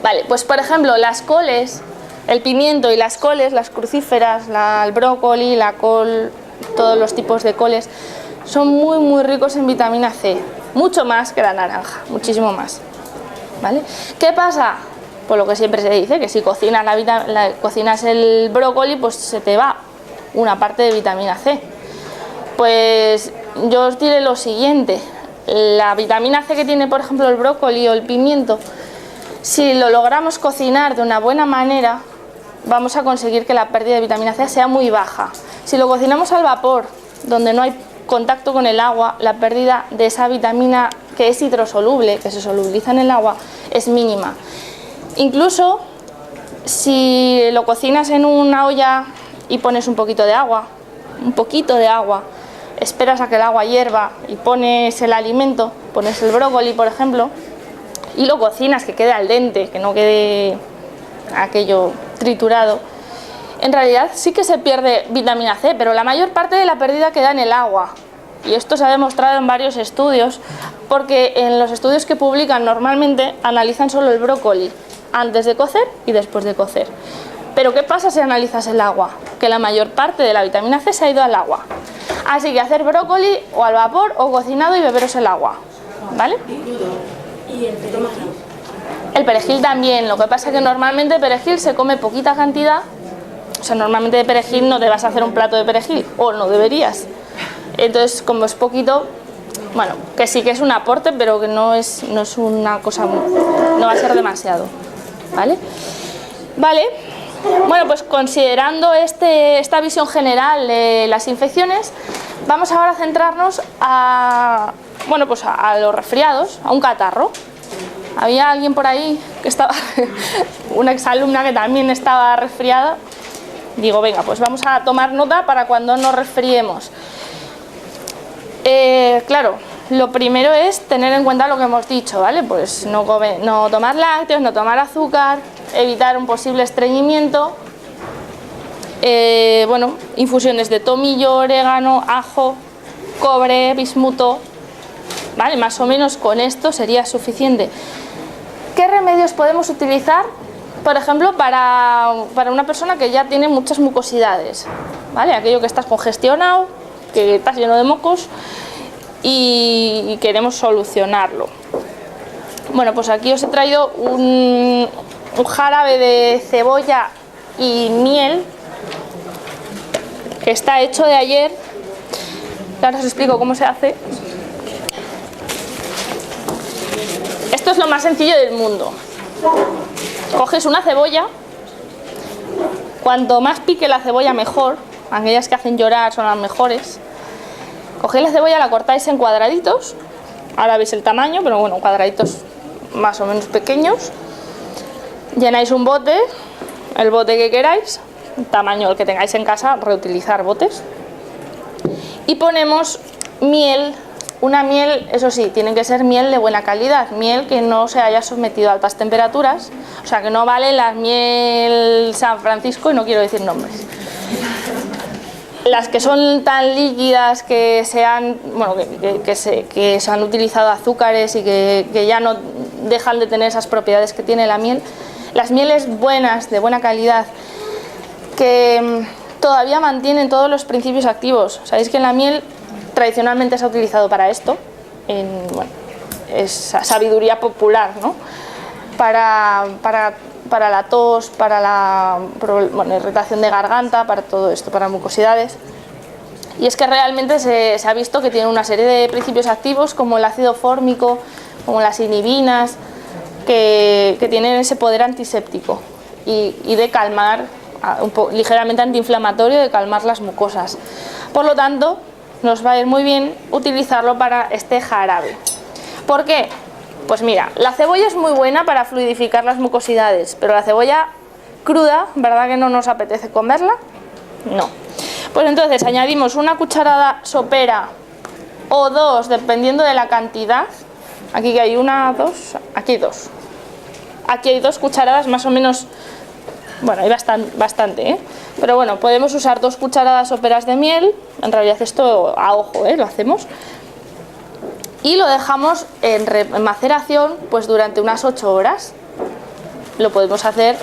Vale, pues por ejemplo las coles, el pimiento y las coles, las crucíferas, el brócoli, la col, todos los tipos de coles, son muy ricos en vitamina C, mucho más que la naranja, muchísimo más. ¿Vale? ¿Qué pasa? Por lo que siempre se dice, que si cocinas, cocinas el brócoli, pues se te va una parte de vitamina C. Pues yo os diré lo siguiente, la vitamina C que tiene por ejemplo el brócoli o el pimiento, si lo logramos cocinar de una buena manera, vamos a conseguir que la pérdida de vitamina C sea muy baja. Si lo cocinamos al vapor, donde no hay contacto con el agua, la pérdida de esa vitamina que es hidrosoluble, que se solubiliza en el agua, es mínima. Incluso si lo cocinas en una olla y pones un poquito de agua, esperas a que el agua hierva y pones el alimento, pones el brócoli por ejemplo, y lo cocinas que quede al dente, que no quede aquello triturado, en realidad sí que se pierde vitamina C, pero la mayor parte de la pérdida queda en el agua. Y esto se ha demostrado en varios estudios, porque en los estudios que publican normalmente analizan solo el brócoli antes de cocer y después de cocer. Pero ¿qué pasa si analizas el agua? Que la mayor parte de la vitamina C se ha ido al agua. Así que hacer brócoli o al vapor o cocinado y beberos el agua, ¿vale? ¿Y el perejil? El perejil también, lo que pasa es que normalmente el perejil se come poquita cantidad, o sea, normalmente de perejil no te vas a hacer un plato de perejil, o no deberías. Entonces, como es poquito, bueno, que sí que es un aporte, pero que no es una cosa, no va a ser demasiado, ¿vale? Vale, bueno, pues considerando esta visión general de las infecciones, vamos ahora a centrarnos a los resfriados, a un catarro. Había alguien por ahí que estaba, una exalumna que también estaba resfriada. Digo, venga, pues vamos a tomar nota para cuando nos resfriemos. Claro, lo primero es tener en cuenta lo que hemos dicho, ¿vale? Pues no tomar lácteos, no tomar azúcar, evitar un posible estreñimiento, infusiones de tomillo, orégano, ajo, cobre, bismuto, ¿vale? Más o menos con esto sería suficiente. ¿Qué remedios podemos utilizar, por ejemplo, para una persona que ya tiene muchas mucosidades, ¿vale? Aquello que estás congestionado, que estás lleno de mocos y queremos solucionarlo. Bueno, pues aquí os he traído un jarabe de cebolla y miel que está hecho de ayer. Ahora os explico cómo se hace. Esto es lo más sencillo del mundo. Coges una cebolla, cuanto más pique la cebolla mejor, aquellas que hacen llorar son las mejores. Cogéis la cebolla, la cortáis en cuadraditos, ahora veis el tamaño, pero bueno, cuadraditos más o menos pequeños. Llenáis un bote, el bote que queráis, tamaño el que tengáis en casa, reutilizar botes. Y ponemos miel, una miel, eso sí, tiene que ser miel de buena calidad, miel que no se haya sometido a altas temperaturas, o sea que no vale la miel San Francisco y no quiero decir nombres. Las que son tan líquidas que se han utilizado azúcares y que ya no dejan de tener esas propiedades que tiene la miel. Las mieles buenas, de buena calidad, que todavía mantienen todos los principios activos. Sabéis que la miel tradicionalmente se ha utilizado para esto, es sabiduría popular, ¿no? Para la tos, para la irritación de garganta, para todo esto, para mucosidades. Y es que realmente se ha visto que tiene una serie de principios activos como el ácido fórmico, como las inhibinas, que tienen ese poder antiséptico y de calmar, ligeramente antiinflamatorio, de calmar las mucosas. Por lo tanto, nos va a ir muy bien utilizarlo para este jarabe. ¿Por qué? Pues mira, la cebolla es muy buena para fluidificar las mucosidades, pero la cebolla cruda, ¿verdad que no nos apetece comerla? No. Pues entonces añadimos una cucharada sopera o dos, dependiendo de la cantidad. Aquí que hay una, dos, aquí hay dos. Aquí hay 2 cucharadas más o menos, bueno, hay bastante, ¿eh? Pero bueno, podemos usar 2 cucharadas soperas de miel, en realidad esto a ojo, lo hacemos. Y lo dejamos en maceración pues durante unas 8 horas. lo podemos hacer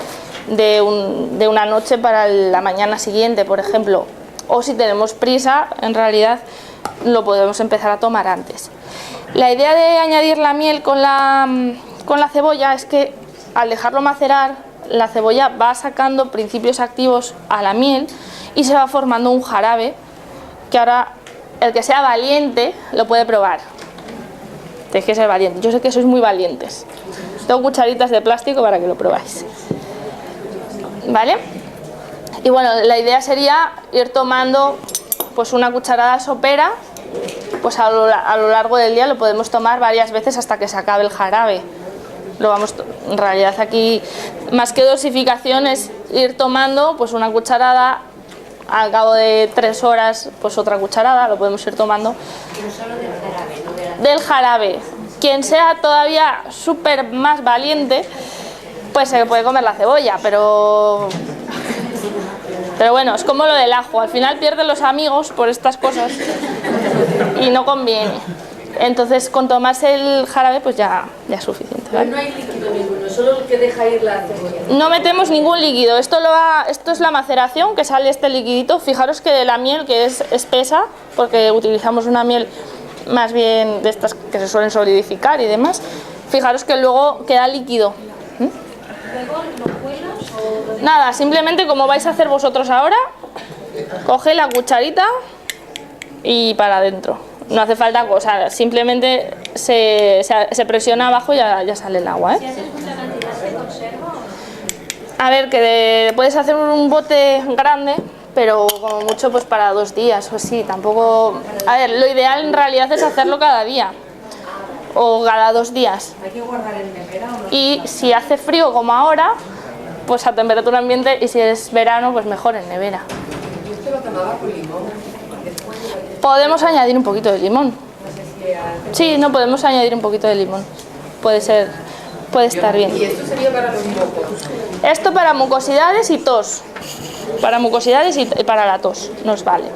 de una noche para la mañana siguiente, por ejemplo. O si tenemos prisa, en realidad lo podemos empezar a tomar antes. La idea de añadir la miel con la cebolla es que al dejarlo macerar, la cebolla va sacando principios activos a la miel y se va formando un jarabe que ahora el que sea valiente lo puede probar. Tenéis que ser valientes. Yo sé que sois muy valientes. Tengo cucharitas de plástico para que lo probáis. ¿Vale? Y bueno, la idea sería ir tomando pues una cucharada sopera, pues a lo largo del día lo podemos tomar varias veces hasta que se acabe el jarabe. En realidad aquí, más que dosificación, es ir tomando pues una cucharada, al cabo de 3 horas pues otra cucharada, lo podemos ir tomando. Pero solo del jarabe, no de la... Del jarabe. Quien sea todavía súper más valiente, pues se puede comer la cebolla, pero bueno, es como lo del ajo, al final pierden los amigos por estas cosas y no conviene. Entonces con tomarse el jarabe pues ya es suficiente, ¿vale? Pero no hay líquido ninguno, solo el que deja ir la cebolla. No metemos ningún líquido, esto es la maceración, que sale este liquidito. Fijaros que de la miel, que es espesa, porque utilizamos una miel más bien de estas que se suelen solidificar y demás, fijaros que luego queda líquido. Nada, simplemente como vais a hacer vosotros ahora, coge la cucharita y para adentro. No hace falta cosa, simplemente se presiona abajo y ya sale el agua, ¿eh? Si haces mucha cantidad, ¿se conserva o no? A ver, que puedes hacer un bote grande, pero como mucho pues para 2 días o así, tampoco... A ver, lo ideal en realidad es hacerlo cada día o cada 2 días. ¿Hay que guardar en nevera o no? Y si hace frío como ahora, pues a temperatura ambiente, y si es verano, pues mejor en nevera. Yo esto lo tomaba con limón. Después Podemos añadir un poquito de limón. no sé si hace... Sí, no, podemos añadir un poquito de limón. Puede estar bien. Y esto sería para los mocos. Esto para mucosidades y tos. Para mucosidades y para la tos nos vale.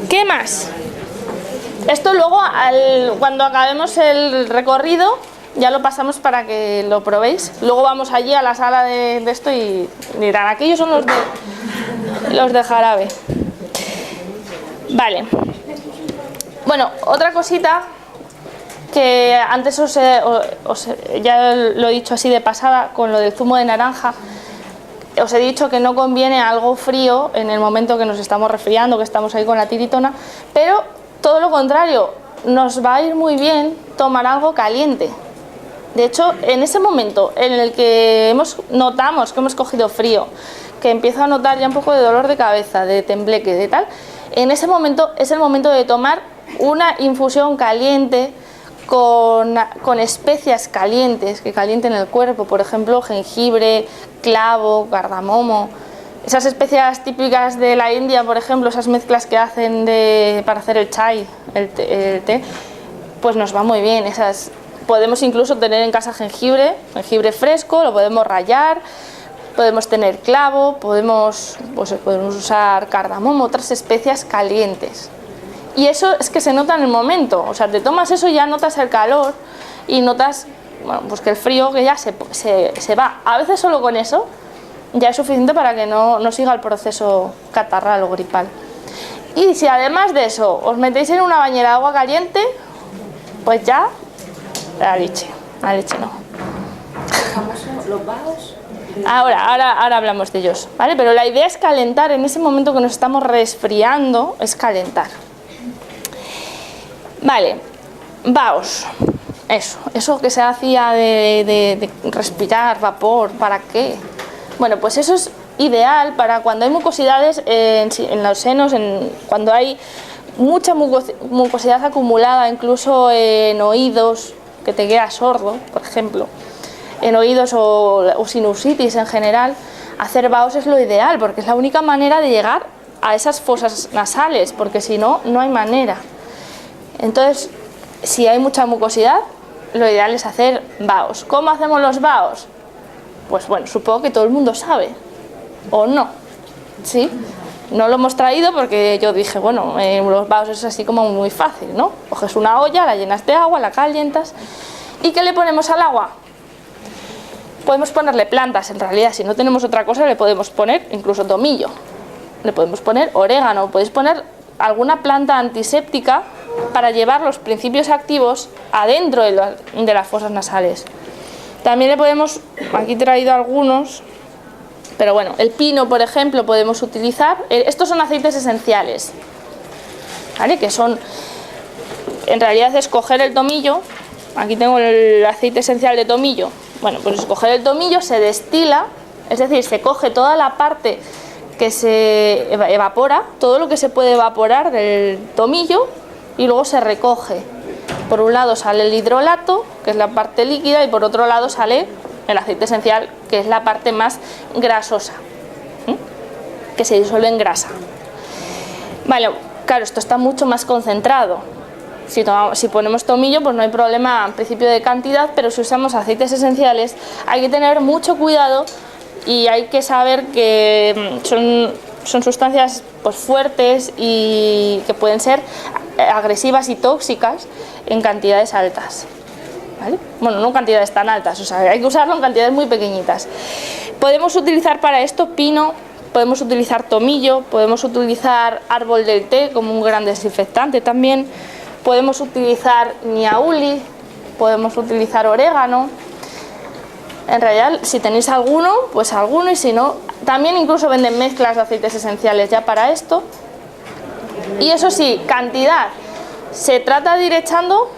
¿Qué más? Esto luego, cuando acabemos el recorrido, ya lo pasamos para que lo probéis. Luego vamos allí a la sala de esto y dirán, aquellos son los de jarabe. Vale. Bueno, otra cosita que antes ya lo he dicho así de pasada con lo del zumo de naranja. Os he dicho que no conviene algo frío en el momento que nos estamos resfriando, que estamos ahí con la tiritona, pero todo lo contrario, nos va a ir muy bien tomar algo caliente. De hecho, en ese momento en el que notamos que hemos cogido frío, que empiezo a notar ya un poco de dolor de cabeza, de tembleque, de tal, en ese momento es el momento de tomar una infusión caliente con especias calientes que calienten el cuerpo, por ejemplo, jengibre, clavo, cardamomo. Esas especias típicas de la India, por ejemplo, esas mezclas que hacen para hacer el chai, el té, pues nos va muy bien. Podemos incluso tener en casa jengibre fresco, lo podemos rallar, podemos tener clavo, podemos usar cardamomo, otras especias calientes. Y eso es que se nota en el momento, o sea, te tomas eso y ya notas el calor y notas, bueno, pues que el frío que ya se va. A veces solo con eso ya es suficiente para que no siga el proceso catarral o gripal. Y si además de eso os metéis en una bañera de agua caliente, pues ya la leche no. ¿Los bajos? Ahora hablamos de ellos, ¿vale? Pero la idea es calentar, en ese momento que nos estamos resfriando, es calentar. Vale, vaos, eso que se hacía de respirar vapor, ¿para qué? Bueno, pues eso es ideal para cuando hay mucosidades en los senos, cuando hay mucha mucosidad acumulada, incluso en oídos, que te queda sordo, por ejemplo, en oídos o sinusitis en general. Hacer vaos es lo ideal, porque es la única manera de llegar a esas fosas nasales, porque si no, no hay manera. Entonces, si hay mucha mucosidad, lo ideal es hacer vaos. ¿Cómo hacemos los vaos? Pues bueno, supongo que todo el mundo sabe, ¿o no? ¿Sí? No lo hemos traído porque yo dije, bueno, los vaos es así como muy fácil, ¿no? Coges una olla, la llenas de agua, la calientas. ¿Y qué le ponemos al agua? Podemos ponerle plantas, en realidad, si no tenemos otra cosa, le podemos poner incluso tomillo. Le podemos poner orégano, podéis poner alguna planta antiséptica para llevar los principios activos adentro de las fosas nasales. También le podemos, aquí he traído algunos, pero bueno, el pino, por ejemplo, podemos utilizar. Estos son aceites esenciales, ¿vale? Que son, en realidad es coger el tomillo. Aquí tengo el aceite esencial de tomillo. Bueno, pues escoger el tomillo, se destila, es decir, se coge toda la parte que se evapora, todo lo que se puede evaporar del tomillo, y luego se recoge. Por un lado sale el hidrolato, que es la parte líquida, y por otro lado sale el aceite esencial, que es la parte más grasosa, que se disuelve en grasa. Vale, claro, esto está mucho más concentrado. Si ponemos tomillo, pues no hay problema en principio de cantidad, pero si usamos aceites esenciales hay que tener mucho cuidado y hay que saber que son sustancias pues fuertes y que pueden ser agresivas y tóxicas en cantidades altas, ¿vale? Bueno, no en cantidades tan altas, o sea, hay que usarlo en cantidades muy pequeñitas. Podemos utilizar para esto pino, podemos utilizar tomillo, podemos utilizar árbol del té como un gran desinfectante también. Podemos utilizar niauli, podemos utilizar orégano. En realidad, si tenéis alguno, pues alguno, y si no, también incluso venden mezclas de aceites esenciales ya para esto. Y eso sí, cantidad. Se trata de ir echando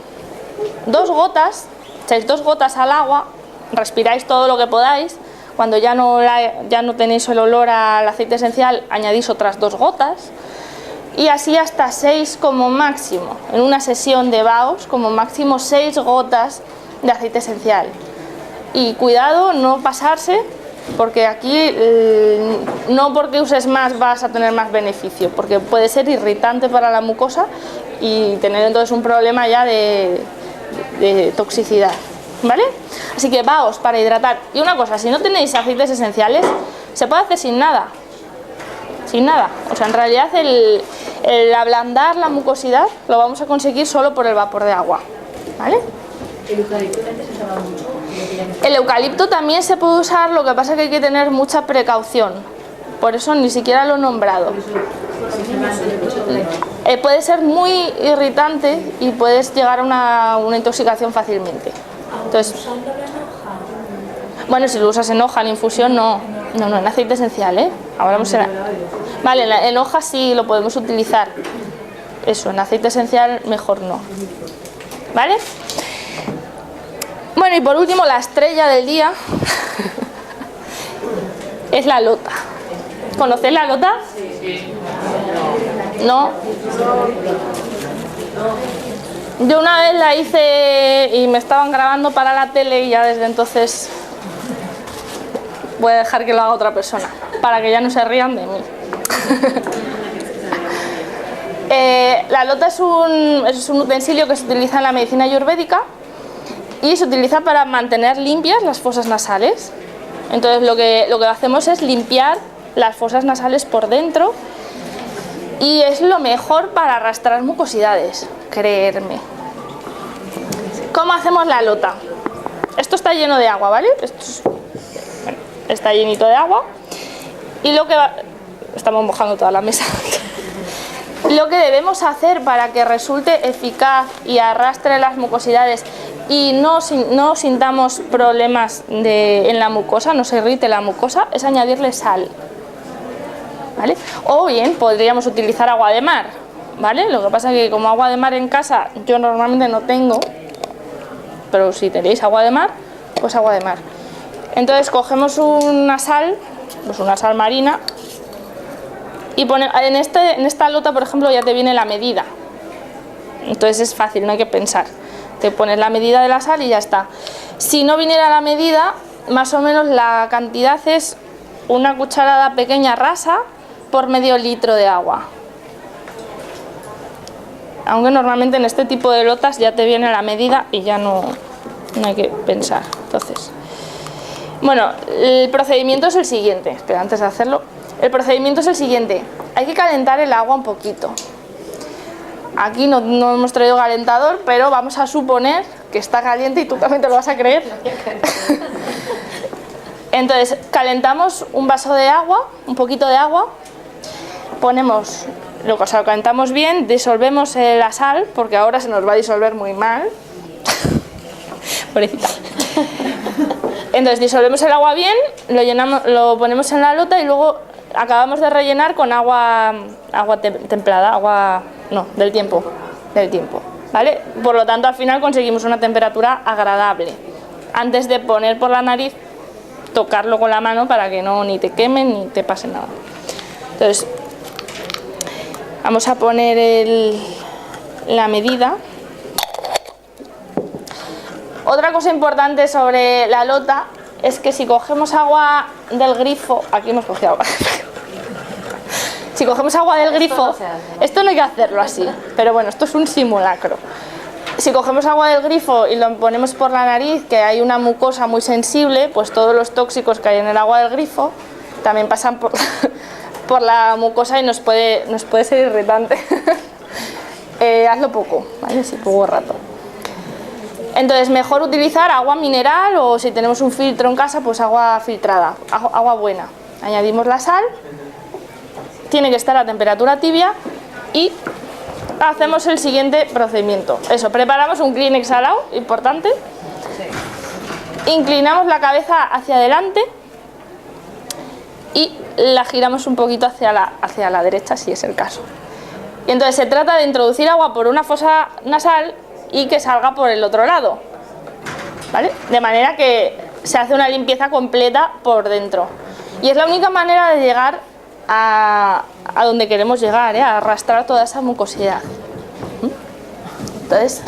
2 gotas, echáis 2 gotas al agua, respiráis todo lo que podáis. Cuando ya no tenéis el olor al aceite esencial, añadís otras 2 gotas. Y así hasta 6 como máximo. En una sesión de vaos, como máximo 6 gotas de aceite esencial. Y cuidado, no pasarse, porque aquí no porque uses más vas a tener más beneficio, porque puede ser irritante para la mucosa y tener entonces un problema ya de toxicidad, ¿vale? Así que vaos para hidratar. Y una cosa, si no tenéis aceites esenciales, se puede hacer sin nada. Sin nada. O sea, en realidad el ablandar la mucosidad lo vamos a conseguir solo por el vapor de agua, ¿vale? El eucalipto antes se usaba mucho. El eucalipto también se puede usar, lo que pasa es que hay que tener mucha precaución. Por eso ni siquiera lo he nombrado. Puede ser muy irritante y puedes llegar a una intoxicación fácilmente. Entonces, bueno, si lo usas en hoja, en infusión, no, en aceite esencial, ¿eh? Ahora vamos a... Vale, en hoja sí lo podemos utilizar. Eso, en aceite esencial mejor no. ¿Vale? Bueno, y por último, la estrella del día es la lota. ¿Conocéis la lota? ¿No? Yo una vez la hice y me estaban grabando para la tele y ya desde entonces voy a dejar que lo haga otra persona, para que ya no se rían de mí. La lota es un utensilio que se utiliza en la medicina ayurvédica y se utiliza para mantener limpias las fosas nasales. Entonces lo que hacemos es limpiar las fosas nasales por dentro y es lo mejor para arrastrar mucosidades, creerme. ¿Cómo hacemos la lota? Esto está lleno de agua, ¿vale? Está llenito de agua y estamos mojando toda la mesa. Lo que debemos hacer para que resulte eficaz y arrastre las mucosidades y no sintamos problemas en la mucosa, no se irrite la mucosa, es añadirle sal, ¿vale? O bien podríamos utilizar agua de mar, ¿vale? Lo que pasa es que como agua de mar en casa yo normalmente no tengo, pero si tenéis agua de mar, pues agua de mar. Entonces cogemos una sal, pues una sal marina, y en esta lota, por ejemplo, ya te viene la medida. Entonces es fácil, no hay que pensar. Te pones la medida de la sal y ya está. Si no viniera la medida, más o menos la cantidad es una cucharada pequeña rasa por medio litro de agua. Aunque normalmente en este tipo de lotas ya te viene la medida y ya no hay que pensar. Entonces, bueno, el procedimiento es el siguiente. Espera, antes de hacerlo. El procedimiento es el siguiente. Hay que calentar el agua un poquito. Aquí no hemos traído calentador, pero vamos a suponer que está caliente y tú también te lo vas a creer. Entonces calentamos un vaso de agua, un poquito de agua, ponemos, lo calentamos bien, disolvemos la sal, porque ahora se nos va a disolver muy mal. Pobrecita. Entonces disolvemos el agua bien, lo ponemos en la lota y luego acabamos de rellenar con agua templada, del tiempo, ¿vale? Por lo tanto, al final conseguimos una temperatura agradable. Antes de poner por la nariz, tocarlo con la mano para que ni te quemen ni te pase nada. Entonces, vamos a poner la medida. Otra cosa importante sobre la lota es que si cogemos agua del grifo, aquí hemos cogido agua, si cogemos agua del grifo, esto no hay que hacerlo así, pero bueno, esto es un simulacro. Si cogemos agua del grifo y lo ponemos por la nariz, que hay una mucosa muy sensible, pues todos los tóxicos que hay en el agua del grifo también pasan por la mucosa y nos puede ser irritante. Hazlo poco, ¿vale? Sí, poco rato. Entonces, mejor utilizar agua mineral o si tenemos un filtro en casa, pues agua filtrada, agua buena. Añadimos la sal, tiene que estar a temperatura tibia y hacemos el siguiente procedimiento. Eso, preparamos un Kleenex al lado, importante. Inclinamos la cabeza hacia adelante y la giramos un poquito hacia la derecha, si es el caso. Y entonces se trata de introducir agua por una fosa nasal y que salga por el otro lado, ¿vale? De manera que se hace una limpieza completa por dentro. Y es la única manera de llegar a donde queremos llegar, a arrastrar toda esa mucosidad. Entonces,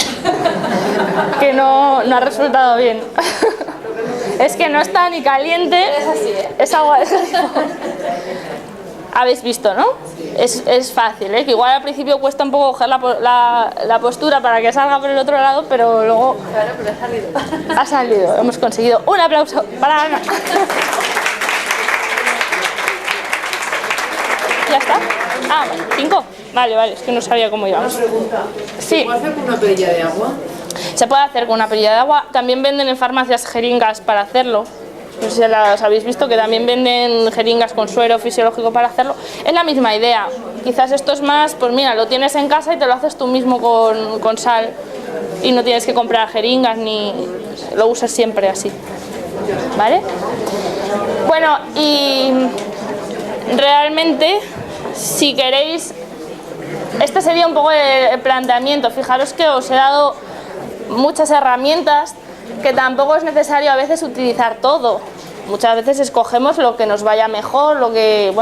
que no ha resultado bien. Es que no está ni caliente, es agua de grifo. Habéis visto, ¿no? Es fácil, ¿eh? Que igual al principio cuesta un poco coger la postura para que salga por el otro lado, pero luego... Claro, pero ha salido. Ha salido, hemos conseguido. Un aplauso para Ana. ¿Ya está? Ah, 5. Vale, es que no sabía cómo íbamos. Una pregunta. Sí. ¿Se puede hacer con una perilla de agua? Se puede hacer con una perilla de agua. También venden en farmacias jeringas para hacerlo. No sé si las habéis visto, que también venden jeringas con suero fisiológico para hacerlo. Es la misma idea. Quizás esto es más, pues mira, lo tienes en casa y te lo haces tú mismo con sal y no tienes que comprar jeringas ni lo usas siempre así. ¿Vale? Bueno, y realmente, si queréis, este sería un poco el planteamiento. Fijaros que os he dado muchas herramientas, que tampoco es necesario a veces utilizar todo. Muchas veces escogemos lo que nos vaya mejor, lo que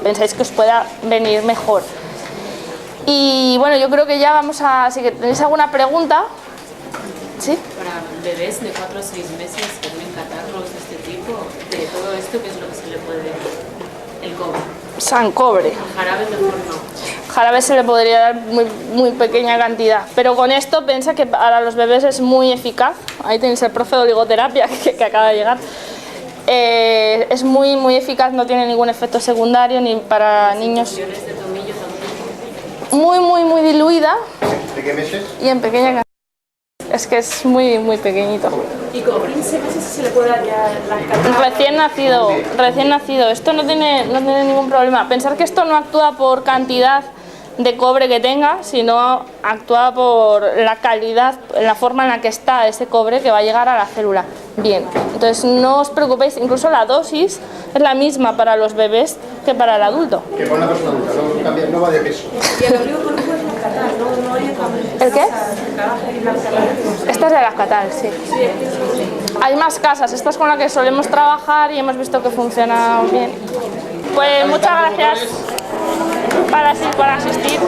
pensáis que os pueda venir mejor. Y bueno, yo creo que ya vamos a... Si tenéis alguna pregunta... ¿Sí? Para bebés de 4 a 6 meses que tienen catarros de este tipo, de todo esto, ¿qué es lo que se le puede...? El cobre. San cobre. Jarabe mejor no. Jarabe se le podría dar muy pequeña cantidad, pero con esto piensa que para los bebés es muy eficaz. Ahí tenéis el profe de oligoterapia que acaba de llegar. Es muy eficaz, no tiene ningún efecto secundario ni para niños. De tomillo también. Muy diluida. ¿De qué meses? Y en pequeña cantidad. Es que es muy pequeñito. ¿Y con 15 meses se le puede dar ya las catarras? Recién nacido. Esto no tiene ningún problema. Pensar que esto no actúa por cantidad de cobre que tenga, sino actúa por la calidad, la forma en la que está ese cobre que va a llegar a la célula. Bien, entonces no os preocupéis, incluso la dosis es la misma para los bebés que para el adulto. Que para una persona adulta, no va de peso. Y el abrigo por ejemplo es las catarras, no hay otra. ¿El qué? Esta es de las catal, sí. Hay más casas, esta es con la que solemos trabajar y hemos visto que funciona bien. Pues muchas gracias por asistir.